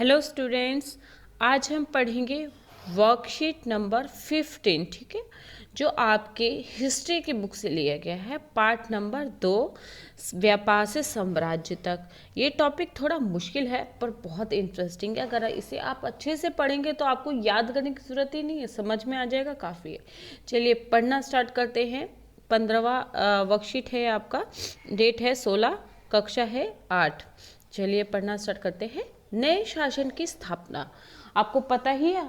Hello students, आज हम पढ़ेंगे वर्कशीट नंबर 15, ठीक है, जो आपके हिस्ट्री की बुक से लिया गया है। पार्ट नंबर 2, व्यापार से साम्राज्य तक। ये टॉपिक थोड़ा मुश्किल है पर बहुत इंटरेस्टिंग है। अगर इसे आप अच्छे से पढ़ेंगे तो आपको याद करने की ज़रूरत ही नहीं है, समझ में आ जाएगा, काफ़ी है। चलिए पढ़ना स्टार्ट करते हैं। 15वां वर्कशीट है आपका, डेट है 16, कक्षा है 8। चलिए पढ़ना स्टार्ट करते हैं। नए शासन की स्थापना। आपको पता ही है,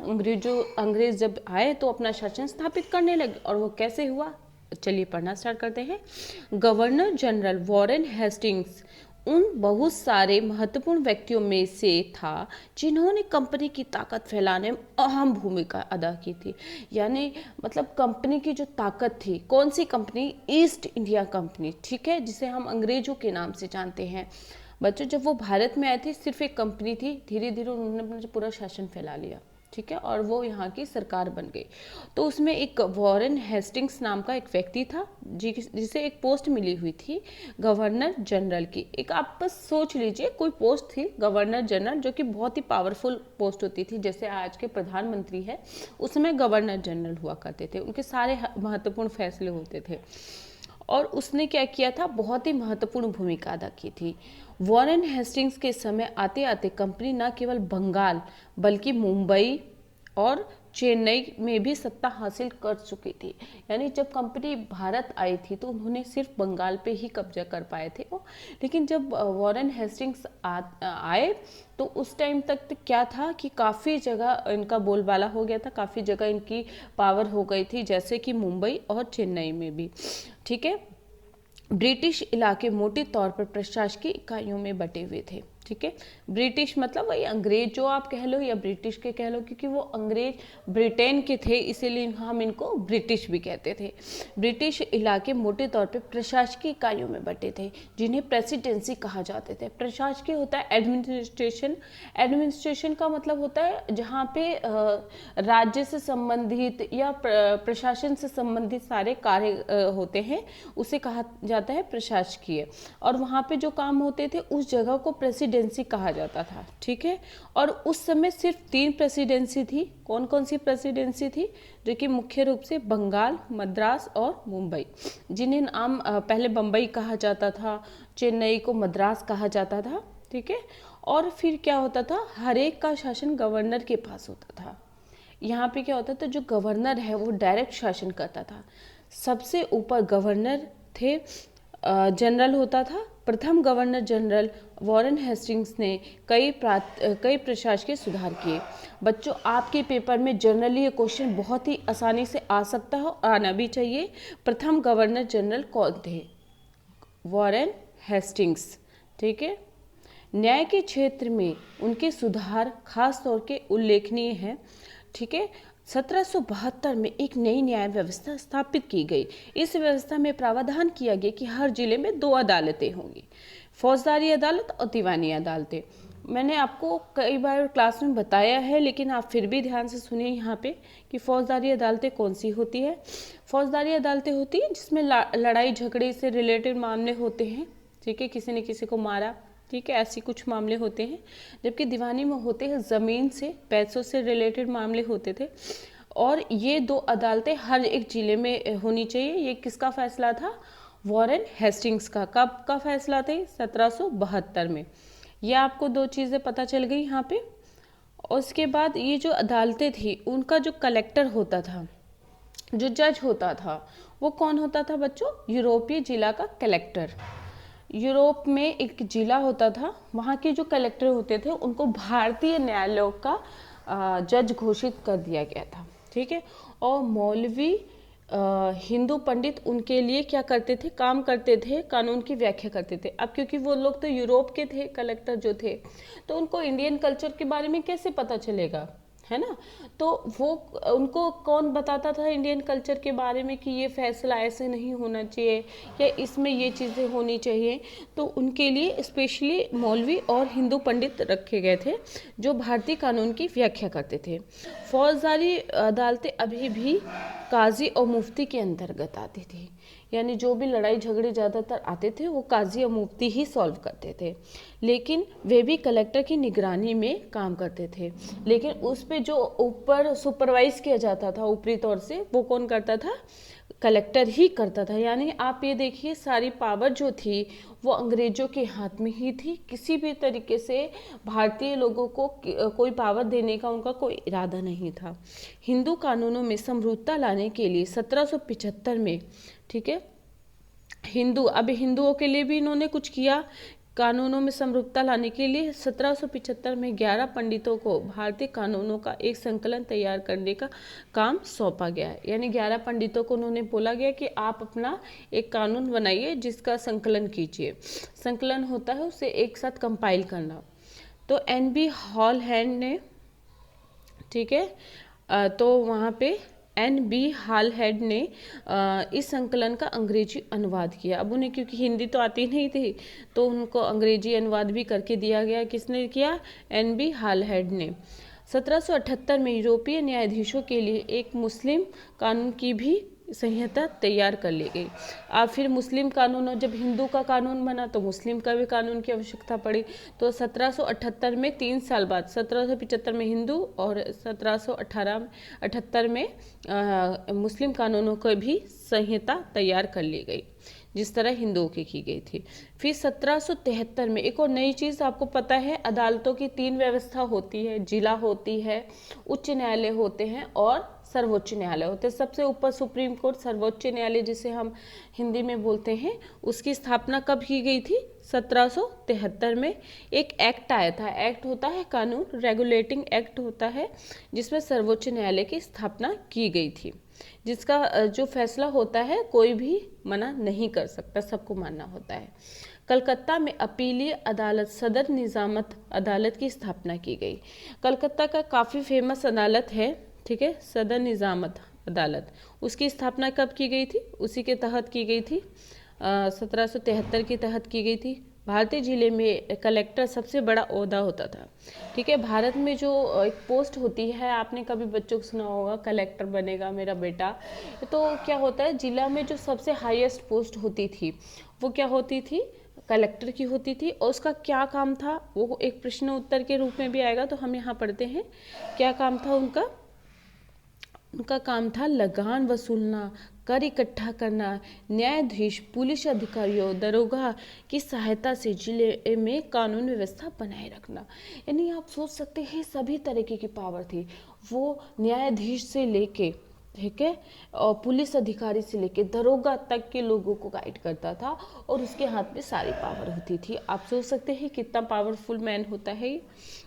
अंग्रेज जब आए तो अपना शासन स्थापित करने लगे, और वो कैसे हुआ। चलिए पढ़ना स्टार्ट करते हैं। गवर्नर जनरल वॉरेन हेस्टिंग्स उन बहुत सारे महत्वपूर्ण व्यक्तियों में से था जिन्होंने कंपनी की ताकत फैलाने में अहम भूमिका अदा की थी। यानी मतलब कंपनी की जो ताकत थी, कौन सी कंपनी? ईस्ट इंडिया कंपनी, ठीक है, जिसे हम अंग्रेजों के नाम से जानते हैं। बच्चों, जब वो भारत में आए थे सिर्फ एक कंपनी थी, धीरे धीरे उन्होंने अपना पूरा शासन फैला लिया, ठीक है, और वो यहाँ की सरकार बन गई। तो उसमें एक वॉरेन हेस्टिंग्स नाम का एक व्यक्ति था जिसे एक पोस्ट मिली हुई थी गवर्नर जनरल की। एक आप बस सोच लीजिए, कोई पोस्ट थी गवर्नर जनरल, जो कि बहुत ही पावरफुल पोस्ट होती थी। जैसे आज के प्रधानमंत्री है, उस समय गवर्नर जनरल हुआ करते थे, उनके सारे महत्वपूर्ण फैसले होते थे। और उसने क्या किया था, बहुत ही महत्वपूर्ण भूमिका अदा की थी। वॉरेन हेस्टिंग्स के समय आते आते कंपनी न केवल बंगाल बल्कि मुंबई और चेन्नई में भी सत्ता हासिल कर चुकी थी। यानी जब कंपनी भारत आई थी तो उन्होंने सिर्फ बंगाल पे ही कब्जा कर पाए थे वो। लेकिन जब वॉरेन हेस्टिंग्स आए तो उस टाइम तक तो क्या था कि काफ़ी जगह इनका बोलबाला हो गया था, काफ़ी जगह इनकी पावर हो गई थी, जैसे कि मुंबई और चेन्नई में भी, ठीक है। ब्रिटिश इलाके मोटे तौर पर प्रशासकीय इकाइयों में बटे हुए थे, ठीक है। ब्रिटिश मतलब वही अंग्रेज जो आप कह लो या ब्रिटिश के कह लो, क्योंकि वो अंग्रेज ब्रिटेन के थे, इसीलिए हम इनको ब्रिटिश भी कहते थे। ब्रिटिश इलाके मोटे तौर पे प्रशासकीय इकाइयों में बटे थे, जिन्हें प्रेसिडेंसी कहा जाते थे। प्रशासकीय होता है एडमिनिस्ट्रेशन। एडमिनिस्ट्रेशन का मतलब होता है जहाँ पे राज्य से संबंधित या प्रशासन से संबंधित सारे कार्य होते हैं, उसे कहा जाता है प्रशासकीय। और वहाँ पे जो काम होते थे उस जगह को प्रेसिडेंसी कहा जाता था, ठीक है। और उस समय सिर्फ 3 प्रेसिडेंसी थी। कौन कौन सी प्रेसिडेंसी थी? जो कि मुख्य रूप से बंगाल, मद्रास और मुंबई, जिन्हें आम पहले बम्बई कहा जाता था, चेन्नई को मद्रास कहा जाता था, ठीक है। और फिर क्या होता था, हर एक का शासन गवर्नर के पास होता था। यहाँ पे क्या होता था, जो गवर्नर है वो डायरेक्ट शासन करता था। सबसे ऊपर गवर्नर थे, जनरल होता था। प्रथम गवर्नर जनरल वॉरेन हेस्टिंग्स ने कई प्रशासकीय सुधार किए। बच्चों, आपके पेपर में जनरली ये क्वेश्चन बहुत ही आसानी से आ सकता है, आना भी चाहिए। प्रथम गवर्नर जनरल कौन थे? वॉरेन हेस्टिंग्स, ठीक है। न्याय के क्षेत्र में उनके सुधार खास तौर के उल्लेखनीय हैं, ठीक है। 1772 में एक नई न्याय व्यवस्था स्थापित की गई। इस व्यवस्था में प्रावधान किया गया कि हर जिले में 2 अदालतें होंगी, फौजदारी अदालत और दीवानी अदालतें। मैंने आपको कई बार क्लास में बताया है, लेकिन आप फिर भी ध्यान से सुनिए यहाँ पे कि फौजदारी अदालतें कौन सी होती है। फौजदारी अदालतें होती हैं जिसमें लड़ाई झगड़े से रिलेटेड मामले होते हैं, ठीक है, किसी ने किसी को मारा, ठीक है, ऐसी कुछ मामले होते हैं। जबकि दीवानी में होते हैं ज़मीन से, पैसों से रिलेटेड मामले होते थे। और ये 2 अदालतें हर एक जिले में होनी चाहिए। ये किसका फैसला था? वॉरेन हेस्टिंग्स का। कब का फैसला था? 1772 में। ये आपको 2 चीज़ें पता चल गई यहाँ पे। और उसके बाद ये जो अदालतें थी उनका जो कलेक्टर होता था, जो जज होता था, वो कौन होता था बच्चों? यूरोपीय जिला का कलेक्टर। यूरोप में एक जिला होता था, वहाँ के जो कलेक्टर होते थे उनको भारतीय न्यायालयों का जज घोषित कर दिया गया था, ठीक है। और मौलवी हिंदू पंडित उनके लिए क्या करते थे? काम करते थे, कानून की व्याख्या करते थे। अब क्योंकि वो लोग तो यूरोप के थे, कलेक्टर जो थे, तो उनको इंडियन कल्चर के बारे में कैसे पता चलेगा, है ना। तो वो उनको कौन बताता था इंडियन कल्चर के बारे में कि ये फैसला ऐसे नहीं होना चाहिए या इसमें ये चीज़ें होनी चाहिए। तो उनके लिए स्पेशली मौलवी और हिंदू पंडित रखे गए थे जो भारतीय कानून की व्याख्या करते थे। फौजदारी अदालतें अभी भी काजी और मुफ्ती के अंतर्गत आती थी। यानी जो भी लड़ाई झगड़े ज़्यादातर आते थे वो काजी और मुफ्ती ही सॉल्व करते थे, लेकिन वे भी कलेक्टर की निगरानी में काम करते थे। लेकिन उस पे जो ऊपर सुपरवाइज किया जाता था ऊपरी तौर से, वो कौन करता था? कलेक्टर ही करता था। यानी आप ये देखिए सारी पावर जो थी वो अंग्रेजों के हाथ में ही थी। किसी भी तरीके से भारतीय लोगों को कोई पावर देने का उनका कोई इरादा नहीं था। हिंदू कानूनों में समरूपता लाने के लिए 1775 में, ठीक है, हिंदुओं के लिए भी इन्होंने कुछ किया। कानूनों में समरूपता लाने के लिए 1775 में 11 पंडितों को भारतीय कानूनों का एक संकलन तैयार करने का काम सौंपा गया है। यानी 11 पंडितों को उन्होंने बोला गया कि आप अपना एक कानून बनाइए जिसका संकलन कीजिए। संकलन होता है उसे एक साथ कंपाइल करना। तो NB हॉलहैंड ने, ठीक है, तो वहाँ पे NB हॉलहेड ने इस संकलन का अंग्रेजी अनुवाद किया। अब उन्हें क्योंकि हिंदी तो आती नहीं थी तो उनको अंग्रेजी अनुवाद भी करके दिया गया। किसने किया? NB हॉलहेड ने। 1778 में यूरोपीय न्यायाधीशों के लिए एक मुस्लिम कानून की भी संहिता तैयार कर ली गई। अब फिर मुस्लिम कानून, और जब हिंदू का कानून बना तो मुस्लिम का भी कानून की आवश्यकता पड़ी। तो 1778 में 3 साल बाद 1775 में हिंदू और 1778 में मुस्लिम कानूनों को भी संहिता तैयार कर ली गई जिस तरह हिंदुओं की गई थी। फिर 1773 में एक और नई चीज़ आपको पता है, अदालतों की 3 व्यवस्था होती है। जिला होती है, उच्च न्यायालय होते हैं और सर्वोच्च न्यायालय होते हैं। सबसे ऊपर सुप्रीम कोर्ट, सर्वोच्च न्यायालय जिसे हम हिंदी में बोलते हैं, उसकी स्थापना कब की गई थी? 1773 में एक एक्ट आया था। एक्ट होता है कानून, रेगुलेटिंग एक्ट होता है, जिसमें सर्वोच्च न्यायालय की स्थापना की गई थी, जिसका जो फैसला होता है कोई भी मना नहीं कर सकता, सबको मानना होता है। कलकत्ता में अपीलीय अदालत सदर निजामत अदालत की स्थापना की गई। कलकत्ता का काफ़ी फेमस अदालत है, ठीक है, सदर निजामत अदालत। उसकी स्थापना कब की गई थी? उसी के तहत की गई थी, 1773 के तहत की गई थी। भारतीय जिले में कलेक्टर सबसे बड़ा ओहदा होता था, ठीक है। भारत में जो एक पोस्ट होती है, आपने कभी बच्चों को सुना होगा कलेक्टर बनेगा मेरा बेटा, तो क्या होता है, जिला में जो सबसे हाईएस्ट पोस्ट होती थी वो क्या होती थी? कलेक्टर की होती थी। और उसका क्या काम था वो एक प्रश्न उत्तर के रूप में भी आएगा, तो हम यहाँ पढ़ते हैं क्या काम था उनका। उनका काम था लगान वसूलना, कर इकट्ठा करना, न्यायाधीश, पुलिस अधिकारियों, दरोगा की सहायता से जिले में कानून व्यवस्था बनाए रखना। यानी आप सोच सकते हैं सभी तरीके की पावर थी। वो न्यायाधीश से लेके, ठीक है, और पुलिस अधिकारी से लेके दरोगा तक के लोगों को गाइड करता था और उसके हाथ में सारी पावर होती थी। आप सोच सकते हैं कितना पावरफुल मैन होता है ये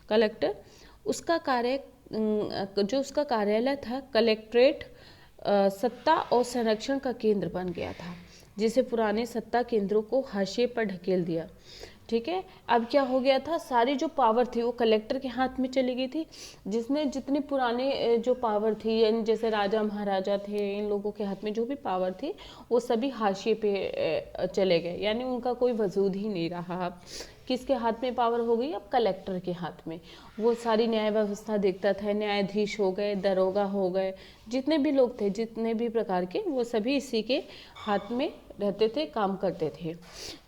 कलेक्टर। उसका कार्य, जो उसका कार्यालय था कलेक्ट्रेट, सत्ता और संरक्षण का केंद्र बन गया था, जिसे पुराने सत्ता केंद्रों को हाशिए पर ढकेल दिया, ठीक है। अब क्या हो गया था, सारी जो पावर थी वो कलेक्टर के हाथ में चली गई थी। जिसने जितनी पुराने जो पावर थी, यानी जैसे राजा महाराजा थे, इन लोगों के हाथ में जो भी पावर थी वो सभी हाशिए पे चले गए, यानी उनका कोई वजूद ही नहीं रहा। किसके हाथ में पावर हो गई? अब कलेक्टर के हाथ में। वो सारी न्याय व्यवस्था देखता था, न्यायाधीश हो गए, दरोगा हो गए, जितने भी लोग थे, जितने भी प्रकार के, वो सभी इसी के हाथ में रहते थे, काम करते थे।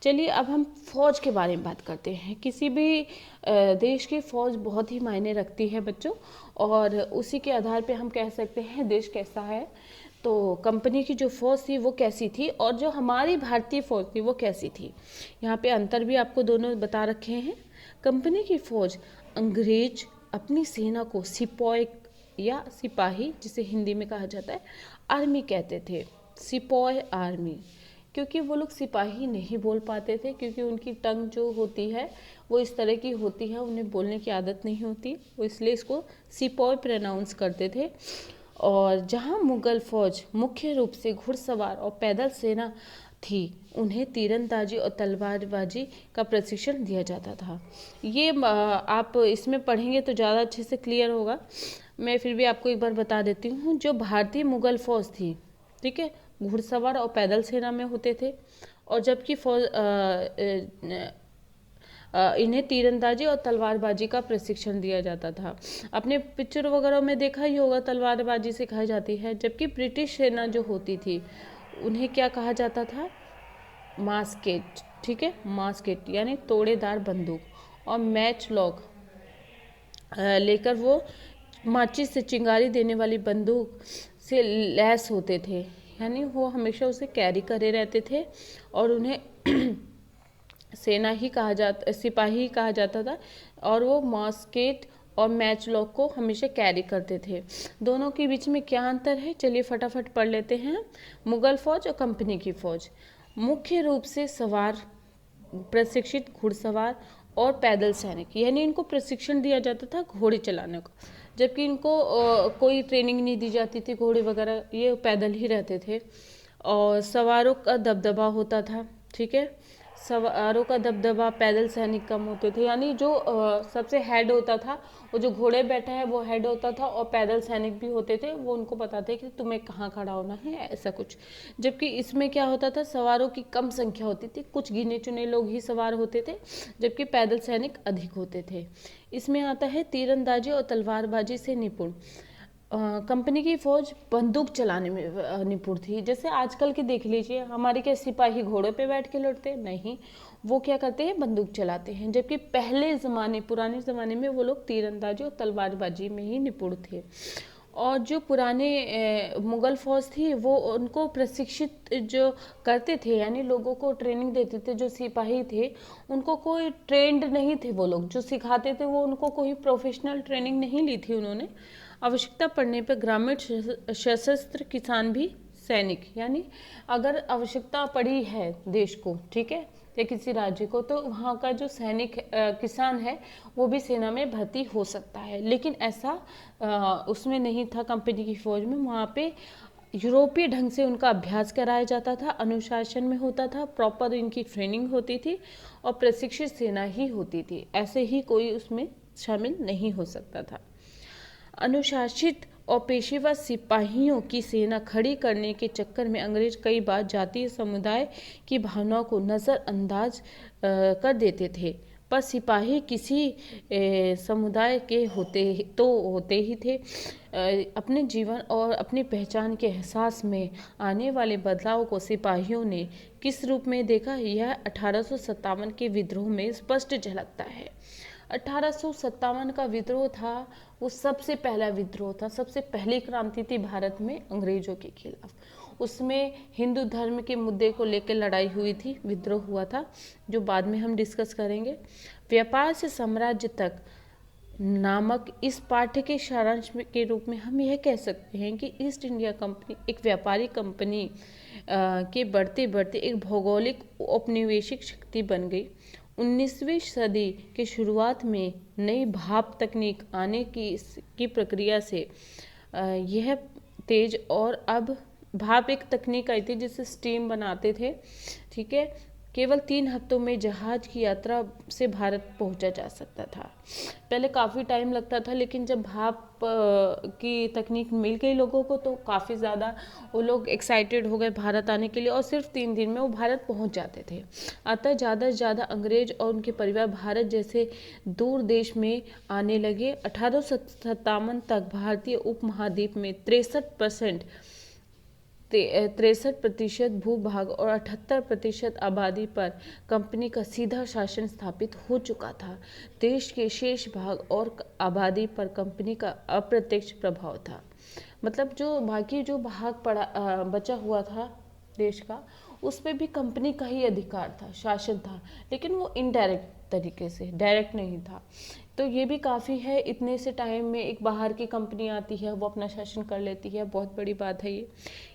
चलिए अब हम फौज के बारे में बात करते हैं। किसी भी देश की फौज बहुत ही मायने रखती है बच्चों, और उसी के आधार पे हम कह सकते हैं देश कैसा है। तो कंपनी की जो फौज थी वो कैसी थी, और जो हमारी भारतीय फौज थी वो कैसी थी। यहाँ पे अंतर भी आपको दोनों बता रखे हैं। कंपनी की फौज, अंग्रेज अपनी सेना को सिपॉय या सिपाही, जिसे हिंदी में कहा जाता है, आर्मी कहते थे। सिपॉय आर्मी, क्योंकि वो लोग सिपाही नहीं बोल पाते थे, क्योंकि उनकी टंग जो होती है वो इस तरह की होती है, उन्हें बोलने की आदत नहीं होती, वो इसलिए इसको सिपॉय प्रोनाउंस करते थे। और जहाँ मुगल फौज मुख्य रूप से घुड़सवार और पैदल सेना थी, उन्हें तीरंदाजी और तलवारबाजी का प्रशिक्षण दिया जाता था। ये आप इसमें पढ़ेंगे तो ज़्यादा अच्छे से क्लियर होगा, मैं फिर भी आपको एक बार बता देती हूँ। जो भारतीय मुगल फौज थी, ठीक है, घुड़सवार और पैदल सेना में होते थे, और जबकि फौज इन्हें तीरंदाजी और तलवारबाजी का प्रशिक्षण दिया जाता था। अपने पिक्चर वगैरह में देखा ही होगा, तलवारबाजी सिखाई जाती है। जबकि ब्रिटिश सेना जो होती थी उन्हें क्या कहा जाता था? मास्केट, ठीक है, मास्केट यानी तोड़ेदार बंदूक। और मैच लॉक लेकर वो माचिस से चिंगारी देने वाली बंदूक से लैस होते थे, यानी वो हमेशा उसे कैरी करे रहते थे और उन्हें सेना ही कहा जाता, सिपाही ही कहा जाता था। और वो मॉस्केट और मैच लॉक को हमेशा कैरी करते थे। दोनों के बीच में क्या अंतर है, चलिए फटाफट पढ़ लेते हैं। मुगल फौज और कंपनी की फौज मुख्य रूप से सवार, प्रशिक्षित घुड़सवार और पैदल सैनिक, यानी इनको प्रशिक्षण दिया जाता था घोड़े चलाने को, जबकि इनको कोई ट्रेनिंग नहीं दी जाती थी घोड़े वगैरह, ये पैदल ही रहते थे। और सवारों का दबदबा होता था, ठीक है, सवारों का दबदबा, पैदल सैनिक कम होते थे, यानी जो सबसे हेड होता था, वो जो घोड़े बैठा है वो हेड होता था, और पैदल सैनिक भी होते थे, वो उनको बताते कि तुम्हें कहाँ खड़ा होना है, ऐसा कुछ। जबकि इसमें क्या होता था, सवारों की कम संख्या होती थी, कुछ गिने चुने लोग ही सवार होते थे, जबकि पैदल सैनिक अधिक होते थे। इसमें आता है तीरंदाजी और तलवारबाजी से निपुण। कंपनी की फौज बंदूक चलाने में निपुण थी। जैसे आजकल के देख लीजिए, हमारे क्या सिपाही घोड़े पे बैठ के लड़ते हैं? नहीं, वो क्या करते हैं, बंदूक चलाते हैं। जबकि पहले ज़माने, पुराने ज़माने में वो लोग तीरंदाजी और तलवारबाजी में ही निपुण थे। और जो पुराने मुगल फौज थी, वो उनको प्रशिक्षित जो करते थे, यानी लोगों को ट्रेनिंग देते थे, जो सिपाही थे उनको कोई ट्रेंड नहीं थे, वो लोग जो सिखाते थे वो उनको कोई प्रोफेशनल ट्रेनिंग नहीं ली थी उन्होंने। आवश्यकता पड़ने पर ग्रामीण सशस्त्र किसान भी सैनिक, यानी अगर आवश्यकता पड़ी है देश को, ठीक है, या किसी राज्य को, तो वहाँ का जो सैनिक किसान है वो भी सेना में भर्ती हो सकता है। लेकिन ऐसा उसमें नहीं था कंपनी की फौज में। वहाँ पे यूरोपीय ढंग से उनका अभ्यास कराया जाता था, अनुशासन में होता था, प्रॉपर इनकी ट्रेनिंग होती थी और प्रशिक्षित सेना ही होती थी, ऐसे ही कोई उसमें शामिल नहीं हो सकता था। अनुशासित और पेशेवर सिपाहियों की सेना खड़ी करने के चक्कर में अंग्रेज कई बार जातीय समुदाय की भावनाओं को नज़रअंदाज कर देते थे, पर सिपाही किसी समुदाय के होते ही थे। अपने जीवन और अपनी पहचान के एहसास में आने वाले बदलाव को सिपाहियों ने किस रूप में देखा, यह 1857 के विद्रोह में स्पष्ट झलकता है। 1857 का विद्रोह था, वो सबसे पहला विद्रोह था, सबसे पहली क्रांति थी भारत में अंग्रेजों के खिलाफ। उसमें हिंदू धर्म के मुद्दे को लेकर लड़ाई हुई थी, विद्रोह हुआ था, जो बाद में हम डिस्कस करेंगे। व्यापार से साम्राज्य तक नामक इस पाठ्य के सारांश के रूप में हम यह कह सकते हैं कि ईस्ट इंडिया कंपनी एक व्यापारिक कंपनी के बढ़ते बढ़ते एक भौगोलिक औपनिवेशिक शक्ति बन गई। 19वीं सदी के शुरुआत में नई भाप तकनीक आने की प्रक्रिया से यह तेज, और अब भाप एक तकनीक आई थी जिससे स्टीम बनाते थे, ठीक है। केवल 3 हफ्तों में जहाज की यात्रा से भारत पहुंचा जा सकता था। पहले काफ़ी टाइम लगता था, लेकिन जब भाप की तकनीक मिल गई लोगों को तो काफ़ी ज़्यादा वो लोग एक्साइटेड हो गए भारत आने के लिए, और सिर्फ 3 दिन में वो भारत पहुंच जाते थे। अतः ज़्यादा से ज़्यादा अंग्रेज और उनके परिवार भारत जैसे दूर देश में आने लगे। 1857 तक भारतीय उपमहाद्वीप में 63% भूभाग और 78% आबादी पर कंपनी का सीधा शासन स्थापित हो चुका था। देश के शेष भाग और आबादी पर कंपनी का अप्रत्यक्ष प्रभाव था। मतलब जो बाकी जो भाग बचा हुआ था देश का, उस पर भी कंपनी का ही अधिकार था, शासन था, लेकिन वो इनडायरेक्ट तरीके से, डायरेक्ट नहीं था। तो ये भी काफ़ी है, इतने से टाइम में एक बाहर की कंपनी आती है, वो अपना शासन कर लेती है, बहुत बड़ी बात है ये।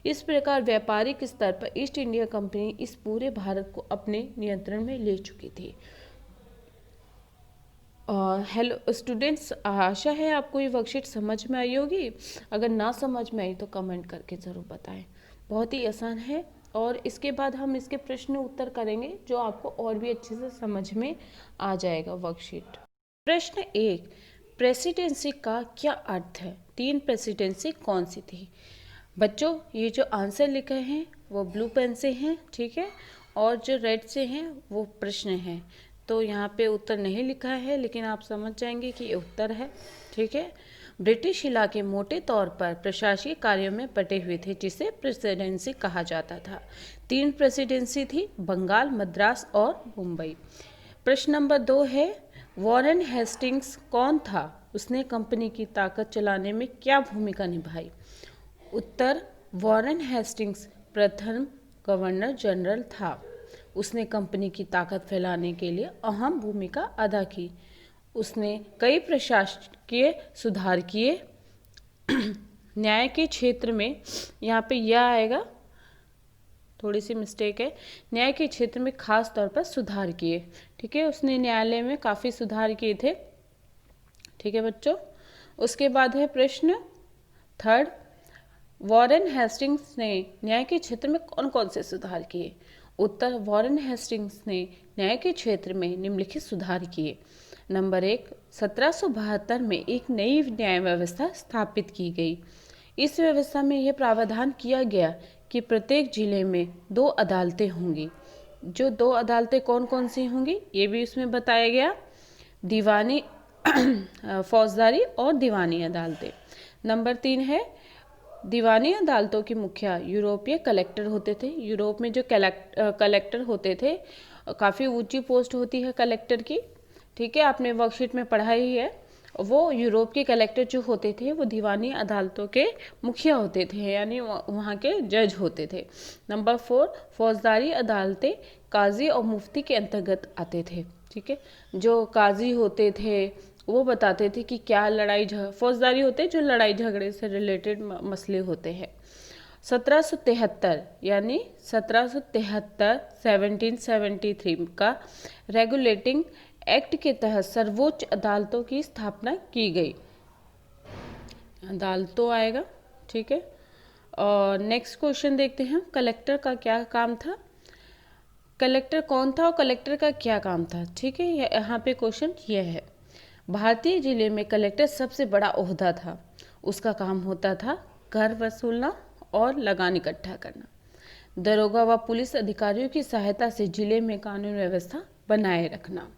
इस प्रकार व्यापारिक स्तर पर ईस्ट इंडिया कंपनी इस पूरे भारत को अपने नियंत्रण में ले चुकी थी। हेलो स्टूडेंट्स, आशा है आपको ये वर्कशीट समझ में आई होगी। अगर ना समझ में आई तो कमेंट करके ज़रूर बताएं। बहुत ही आसान है, और इसके बाद हम इसके प्रश्न उत्तर करेंगे जो आपको और भी अच्छे से समझ में आ जाएगा वर्कशीट। प्रश्न 1, प्रेसिडेंसी का क्या अर्थ है? 3 प्रेसिडेंसी कौन सी थी? बच्चों, ये जो आंसर लिखे हैं वो ब्लू पेन से हैं, ठीक है, और जो रेड से हैं वो प्रश्न हैं। तो यहाँ पे उत्तर नहीं लिखा है, लेकिन आप समझ जाएंगे कि ये उत्तर है। ठीक है। ब्रिटिश इलाके मोटे तौर पर प्रशासकीय कार्यों में बटे हुए थे, जिसे प्रेसिडेंसी कहा जाता था। 3 प्रेसिडेंसी थी, बंगाल, मद्रास और मुंबई। प्रश्न नंबर 2 है, वॉरेन हेस्टिंग्स कौन था? उसने कंपनी की ताकत चलाने में क्या भूमिका निभाई? उत्तर, वॉरेन हेस्टिंग्स प्रथम गवर्नर जनरल था। उसने कंपनी की ताकत फैलाने के लिए अहम भूमिका अदा की। उसने कई प्रशासकीय सुधार किए। न्याय के क्षेत्र में, यहाँ पे यह आएगा, थोड़ी सी मिस्टेक है, न्याय के क्षेत्र में खास तौर पर सुधार किए। ठीक है, उसने न्यायालय में काफ़ी सुधार किए थे। ठीक है बच्चों। उसके बाद है प्रश्न 3, वॉरेन हेस्टिंग्स ने न्याय के क्षेत्र में कौन कौन से सुधार किए? उत्तर, वॉरेन हेस्टिंग्स ने न्याय के क्षेत्र में निम्नलिखित सुधार किए। नंबर 1, 1772 में एक नई न्याय व्यवस्था स्थापित की गई। इस व्यवस्था में यह प्रावधान किया गया कि प्रत्येक जिले में 2 अदालतें होंगी। जो 2 अदालतें कौन कौन सी होंगी ये भी इसमें बताया गया, दीवानी फौजदारी और दीवानी अदालतें। नंबर 3 है, दीवानी अदालतों की मुखिया यूरोपीय कलेक्टर होते थे। यूरोप में जो कलेक्टर होते थे, काफ़ी ऊंची पोस्ट होती है कलेक्टर की। ठीक है, आपने वर्कशीट में पढ़ा ही है। वो यूरोप के कलेक्टर जो होते थे वो दीवानी अदालतों के मुखिया होते थे, यानी वहाँ के जज होते थे। नंबर 4, फौजदारी अदालतें काजी और मुफ्ती के अंतर्गत आते थे। ठीक है, जो काजी होते थे वो बताते थे कि क्या फौजदारी होते जो लड़ाई झगड़े से रिलेटेड मसले होते हैं। 1773 यानी 1773 का रेगुलेटिंग एक्ट के तहत सर्वोच्च अदालतों की स्थापना की गई। अदालतों आएगा। ठीक है, और नेक्स्ट क्वेश्चन देखते हैं, कलेक्टर का क्या काम था? कलेक्टर कौन था और कलेक्टर का क्या काम था? ठीक है, यहाँ पे क्वेश्चन यह है, भारतीय जिले में कलेक्टर सबसे बड़ा ओहदा था। उसका काम होता था कर वसूलना और लगान इकट्ठा करना। दरोगा व पुलिस अधिकारियों की सहायता से जिले में कानून व्यवस्था बनाए रखना।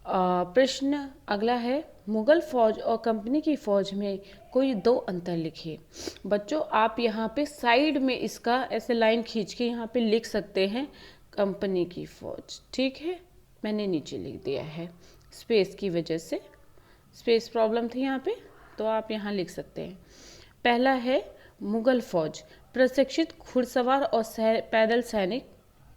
प्रश्न अगला है, मुगल फौज और कंपनी की फौज में कोई 2 अंतर लिखिए। बच्चों आप यहाँ पे साइड में इसका ऐसे लाइन खींच के यहाँ पे लिख सकते हैं, कंपनी की फौज। ठीक है, मैंने नीचे लिख दिया है, स्पेस की वजह से स्पेस प्रॉब्लम थी यहाँ पे, तो आप यहाँ लिख सकते हैं। पहला है, मुगल फौज प्रशिक्षित घुड़सवार और पैदल सैनिक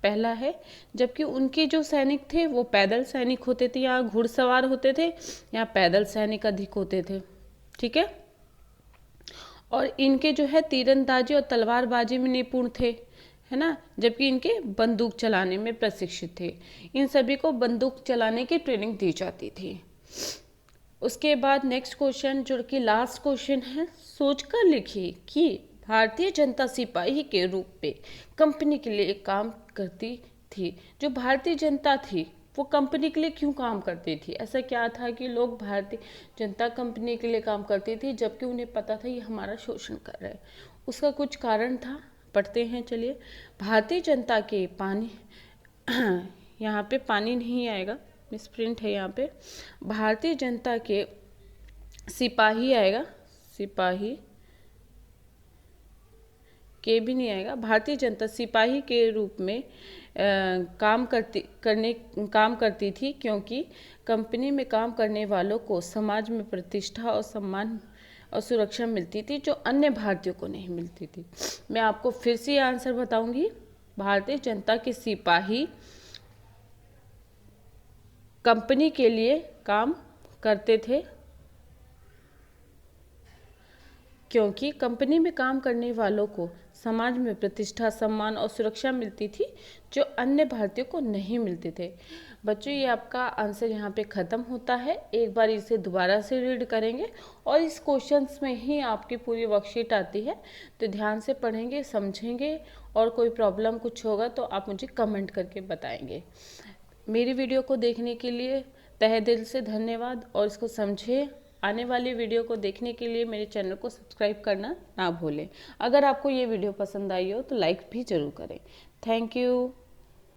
पहला है, जबकि उनके जो सैनिक थे वो पैदल सैनिक होते थे। यहाँ घुड़सवार होते थे, यहाँ पैदल सैनिक अधिक होते थे। ठीक है, और इनके जो है तीरंदाजी और तलवारबाजी में निपुण थे, है ना, जबकि इनके बंदूक चलाने में प्रशिक्षित थे। इन सभी को बंदूक चलाने की ट्रेनिंग दी जाती थी। उसके बाद नेक्स्ट क्वेश्चन जो कि लास्ट क्वेश्चन है, सोचकर लिखिए कि भारतीय जनता सिपाही के रूप में कंपनी के लिए काम करती थी। जो भारतीय जनता थी वो कंपनी के लिए क्यों काम करती थी? ऐसा क्या था कि लोग भारतीय जनता कंपनी के लिए काम करती थी जबकि उन्हें पता था ये हमारा शोषण कर रहा है? उसका कुछ कारण था, पढ़ते हैं चलिए। भारतीय जनता के पानी यहाँ पे पानी नहीं आएगा, मिसप्रिंट है यहाँ पे, भारतीय जनता के सिपाही आएगा, सिपाही के भी नहीं आएगा। भारतीय जनता सिपाही के रूप में काम करती थी, क्योंकि कंपनी में काम करने वालों को समाज में प्रतिष्ठा और सम्मान और सुरक्षा मिलती थी जो अन्य भारतीयों को नहीं मिलती थी। मैं आपको फिर से आंसर बताऊंगी। भारतीय जनता के सिपाही कंपनी के लिए काम करते थे क्योंकि कंपनी में काम करने वालों को समाज में प्रतिष्ठा, सम्मान और सुरक्षा मिलती थी जो अन्य भारतीयों को नहीं मिलते थे। बच्चों ये आपका आंसर यहाँ पे ख़त्म होता है। एक बार इसे दोबारा से रीड करेंगे और इस क्वेश्चंस में ही आपकी पूरी वर्कशीट आती है, तो ध्यान से पढ़ेंगे, समझेंगे, और कोई प्रॉब्लम कुछ होगा तो आप मुझे कमेंट करके बताएंगे। मेरी वीडियो को देखने के लिए तहे दिल से धन्यवाद, और इसको समझे। आने वाली वीडियो को देखने के लिए मेरे चैनल को सब्सक्राइब करना ना भूलें। अगर आपको ये वीडियो पसंद आई हो तो लाइक भी ज़रूर करें। Thank you.